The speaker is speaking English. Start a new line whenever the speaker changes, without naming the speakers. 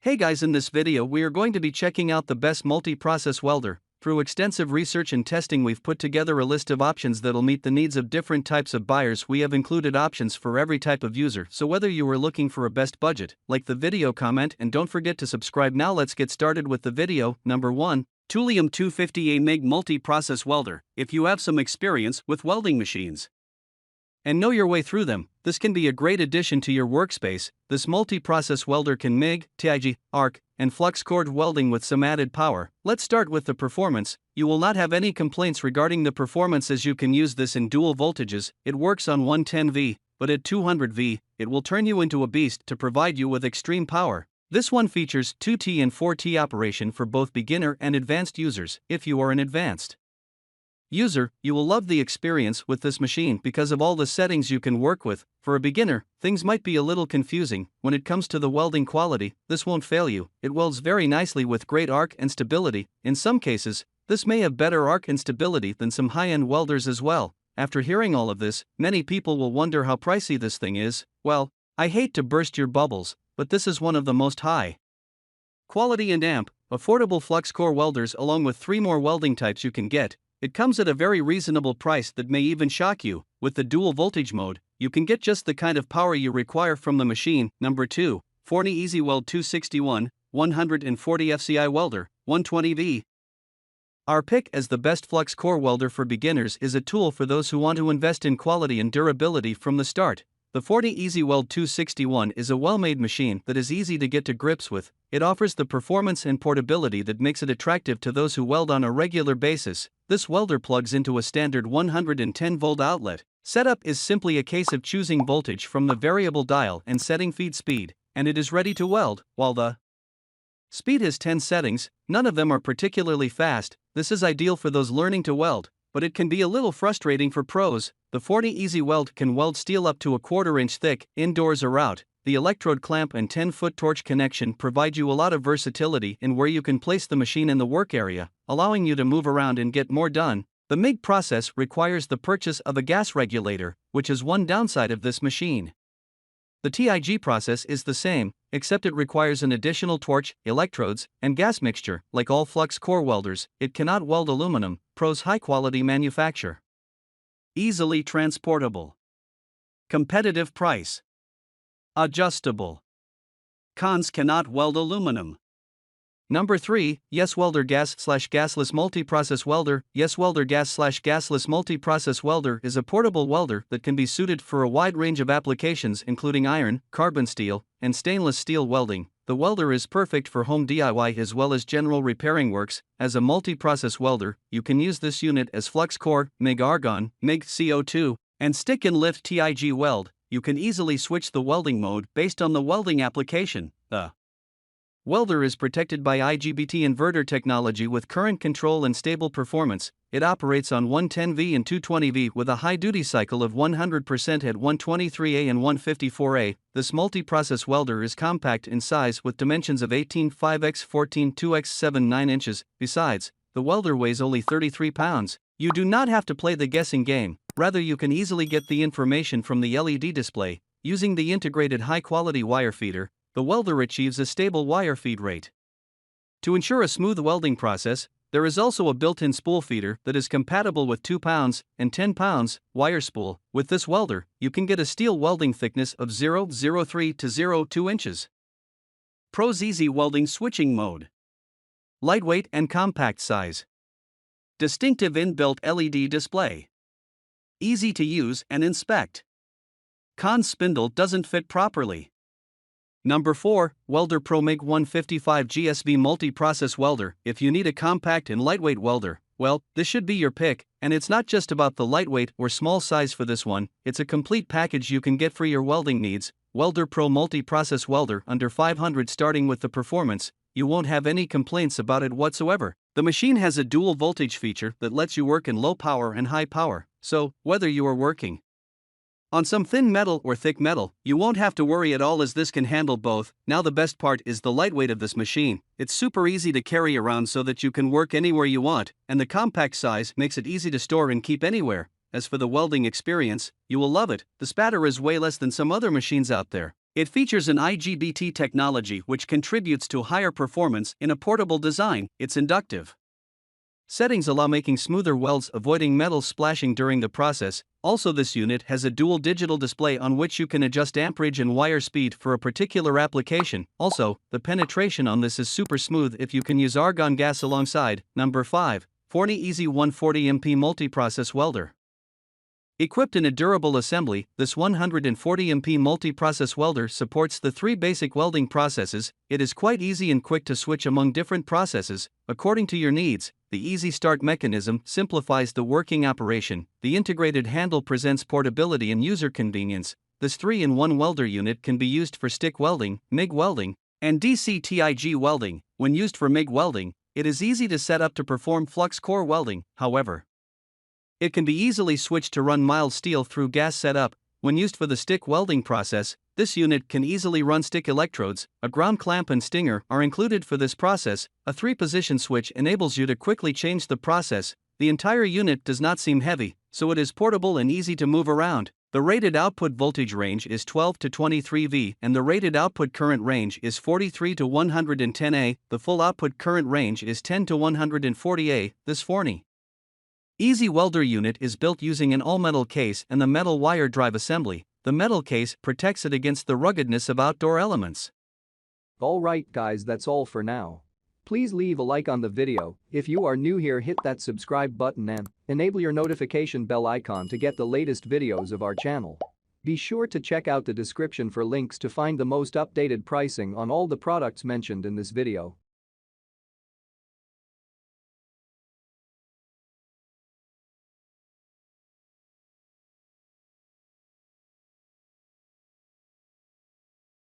Hey guys, in this video we are going to be checking out the best multi-process welder. Through extensive research and testing we've put together a list of options that'll meet the needs of different types of buyers. We have included options for every type of user, so whether you are looking for a best budget, like the video, comment, and don't forget to subscribe. Now let's get started with the video. Number 1. TOOLIOM 250A MIG Multi-Process Welder. If you have some experience with welding machines and know your way through them, this can be a great addition to your workspace. This multi-process welder can MIG, TIG, arc, and flux core welding with some added power. Let's start with the performance. You will not have any complaints regarding the performance as you can use this in dual voltages. It works on 110V, but at 200V, it will turn you into a beast to provide you with extreme power. This one features 2T and 4T operation for both beginner and advanced users. If you are an advanced user, you will love the experience with this machine because of all the settings you can work with. For a beginner, things might be a little confusing. When it comes to the welding quality, this won't fail you. It welds very nicely with great arc and stability. In some cases, this may have better arc and stability than some high-end welders as well. After hearing all of this, many people will wonder how pricey this thing is. Well, I hate to burst your bubbles, but this is one of the most high quality and affordable flux core welders, along with 3 more welding types you can get. It comes at a very reasonable price that may even shock you. With the dual voltage mode, you can get just the kind of power you require from the machine. Number 2. FORNEY Easywell 261, 140 FCI welder, 120V. Our pick as the best flux core welder for beginners is a tool for those who want to invest in quality and durability from the start. The FORNEY Easywell 261 is a well-made machine that is easy to get to grips with. It offers the performance and portability that makes it attractive to those who weld on a regular basis. This welder plugs into a standard 110-volt outlet. Setup is simply a case of choosing voltage from the variable dial and setting feed speed, and it is ready to weld. While the speed has 10 settings, none of them are particularly fast. This is ideal for those learning to weld, but it can be a little frustrating for pros. The FORNEY Easywell can weld steel up to a 1/4 inch thick, indoors or out. The electrode clamp and 10-foot torch connection provide you a lot of versatility in where you can place the machine in the work area, allowing you to move around and get more done. The MIG process requires the purchase of a gas regulator, which is one downside of this machine. The TIG process is the same, except it requires an additional torch, electrodes, and gas mixture. Like all flux core welders, it cannot weld aluminum. Pros: high-quality manufacture, easily transportable, competitive price, adjustable. Cons: cannot weld aluminum. Number 3. YESWELDER Gas/Gasless Multiprocess Welder. YESWELDER Gas/Gasless Multiprocess Welder is a portable welder that can be suited for a wide range of applications, including iron, carbon steel, and stainless steel welding. The welder is perfect for home DIY as well as general repairing works. As a multi-process welder, you can use this unit as flux core, MIG argon, MIG CO2, and stick and lift TIG weld. You can easily switch the welding mode based on the welding application. The welder is protected by IGBT inverter technology with current control and stable performance. It operates on 110V and 220V with a high duty cycle of 100% at 123A and 154A. This multi-process welder is compact in size with dimensions of 18.5x 14.2x 7.9 inches. Besides, the welder weighs only 33 pounds. You do not have to play the guessing game. Rather, you can easily get the information from the LED display. Using the integrated high-quality wire feeder, the welder achieves a stable wire feed rate. To ensure a smooth welding process, there is also a built-in spool feeder that is compatible with 2 pounds and 10 pounds wire spool. With this welder, you can get a steel welding thickness of 0.03 to 0.2 inches. Pros: easy welding switching mode, lightweight and compact size, distinctive inbuilt LED display, easy to use and inspect. Cons: spindle doesn't fit properly. Number 4. Weldpro MIG 155 GSV Multi-Process Welder. If you need a compact and lightweight welder, well, this should be your pick. And it's not just about the lightweight or small size for this one, it's a complete package you can get for your welding needs. Weldpro Multi-Process Welder under 500. Starting with the performance, you won't have any complaints about it whatsoever. The machine has a dual voltage feature that lets you work in low power and high power. So, whether you are working on some thin metal or thick metal, you won't have to worry at all as this can handle both. Now the best part is the lightweight of this machine. It's super easy to carry around so that you can work anywhere you want, and the compact size makes it easy to store and keep anywhere. As for the welding experience, you will love it. The spatter is way less than some other machines out there. It features an IGBT technology which contributes to higher performance in a portable design. It's inductive. Settings allow making smoother welds, avoiding metal splashing during the process. Also, this unit has a dual digital display on which you can adjust amperage and wire speed for a particular application. Also, the penetration on this is super smooth if you can use argon gas alongside. Number 5. FORNEY Easy 140 MP Multiprocess Welder. Equipped in a durable assembly, this 140 MP multi-process welder supports the 3 basic welding processes. It is quite easy and quick to switch among different processes, according to your needs. The easy start mechanism simplifies the working operation. The integrated handle presents portability and user convenience. This 3-in-1 welder unit can be used for stick welding, MIG welding, and DC-TIG welding. When used for MIG welding, it is easy to set up to perform flux core welding. However, it can be easily switched to run mild steel through gas setup. When used for the stick welding process, this unit can easily run stick electrodes. A ground clamp and stinger are included for this process. A 3-position switch enables you to quickly change the process. The entire unit does not seem heavy, so it is portable and easy to move around. The rated output voltage range is 12 to 23 V and the rated output current range is 43 to 110 A. The full output current range is 10 to 140 A. This FORNEY Easy Welder unit is built using an all-metal case and the metal wire drive assembly. The metal case protects it against the ruggedness of outdoor elements.
Alright guys, that's all for now. Please leave a like on the video. If you are new here, hit that subscribe button and enable your notification bell icon to get the latest videos of our channel. Be sure to check out the description for links to find the most updated pricing on all the products mentioned in this video.